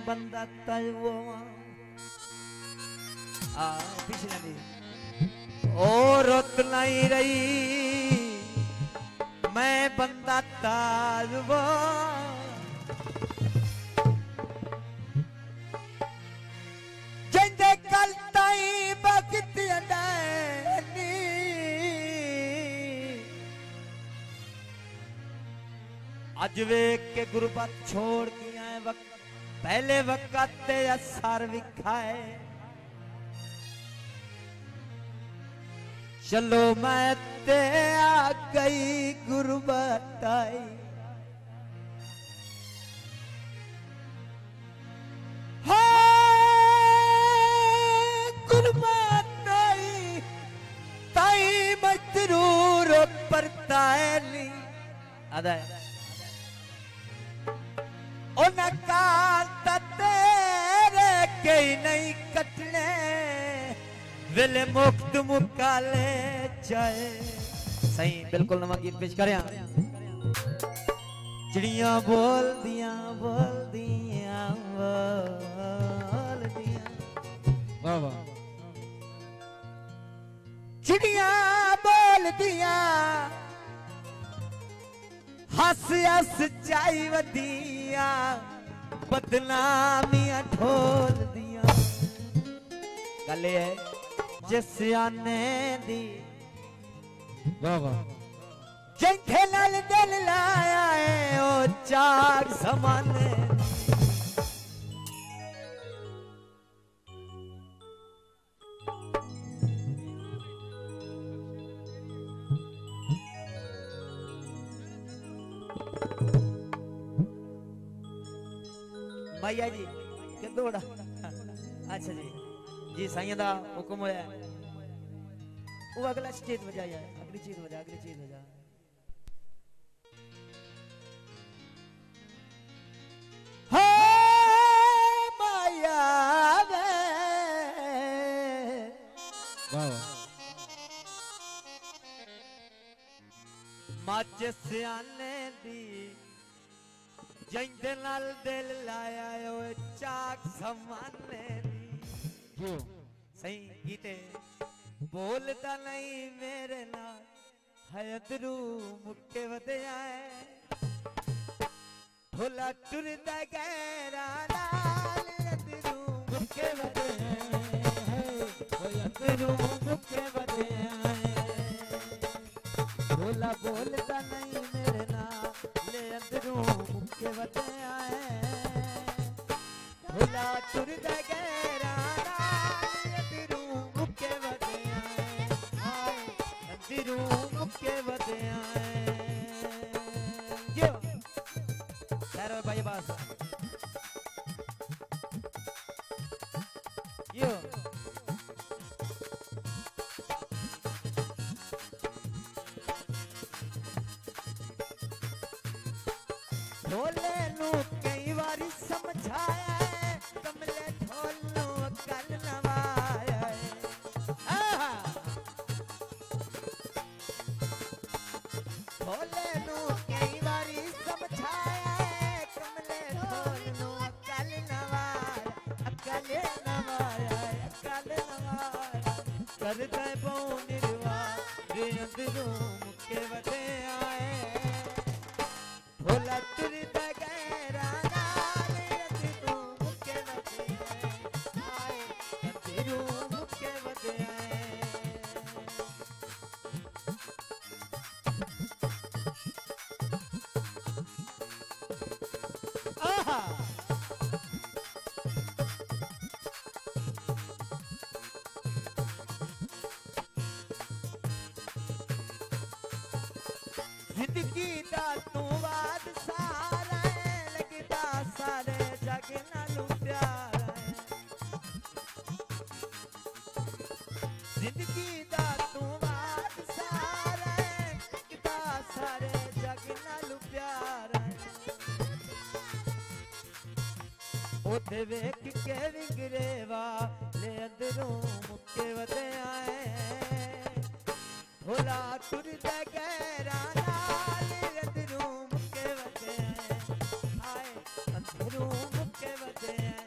बंदा तलवो पिछले दी और रुत नहीं रही मैं बंदा तलवो जिंदे कल ताई बखत अडानी अज वेख के गुरबत छोड़ दिया है वक्त पहले वक्त ते असर विखाए चलो मैं ते आ गई गुरबत आई गुरबत आई ताई मजरूर परताली अदा काल तेरे कई नहीं कटने वेले मुक्त मुकाले जाए सही बिल्कुल नवा गीत पेश कर चिड़िया बोल दिया वाह वाह चिड़िया बोल दिया हस हस चाई वदिया बदनामियां ढोल दिया गल है जिस आने दी वाह वाह जिथे नाल दिल लाया है ओ चार समाने भैया जी किंदोड़ा अच्छा जी साईं दा हुक्म होया वो अगला स्टेज बजाया अगली चीज बजा हो माया वे वाह माचिस आने दी जिंदे नाल दिल लाया ओ चाक समाने क्यों सही गीते बोलता नहीं मेरे नाल है अदरू मुक्के वदे आए ढोला टुरदा गैरा नाल अदरू मुक्के वदे आए अदरू मुक्के वदे आए ढोला बोलता नहीं मेरे नाल ले अदरू मुक्के वदे आए ढोला टुरदा गैरा नाल अदरू मुक्के वदे आए अदरू मुक्के वदे आए जो सारे भाई बास यो ढोले नू कई बारी समझाया है कमले ढोल नू कल नवाया है ढोले नू कई बारी समझाया है कमले ढोल नू कल नवाया करता बहु निर्वा रे अंदरों मुक्के वदे आए ढोला टुरदा गैरा नाल अदरू मुक्के वदे आए अदरू मुक्के वदे आए आहा जिंदगी दा तू वाद सारा है लगदा सारे जग नालू प्यारा है जिंदगी दा तू वाद सारा है लगदा सारे जग नालू प्यारा है ओथे वेख के विगरेवा ले अंदरों मुक्के वदे आए ढोला टुरदा गैरा नाल अदरू मुक्के वदे आए अदरू मुक्के वदे आए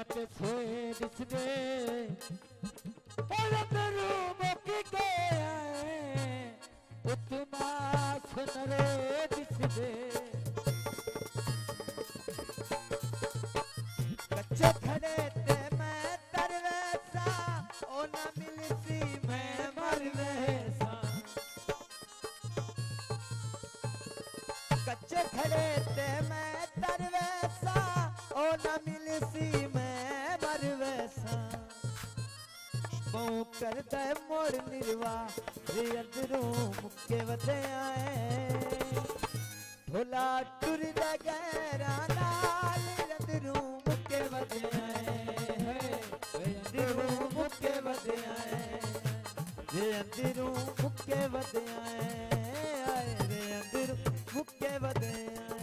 ते सोए दिसदे अंदरू मुक गए उतना सुनरे दिसदे कच्चे खड़े ते मैं तरवेसा ओ ना मिलसी मैं मरवेसा कच्चे खड़े ते मैं तरवेसा ओ ना मिलसी मैं मरवेसा बहु कर दे मोड़ निर्वा रे अंदरों मुक्के वधे आए ढोला टुर दा गहरा नाल अंदरों मुक्के वधे आए अंदरों मुक्के वधे आए रे अंदरों मुक्के वधे आए रे अंदरों मुक्के वधे आए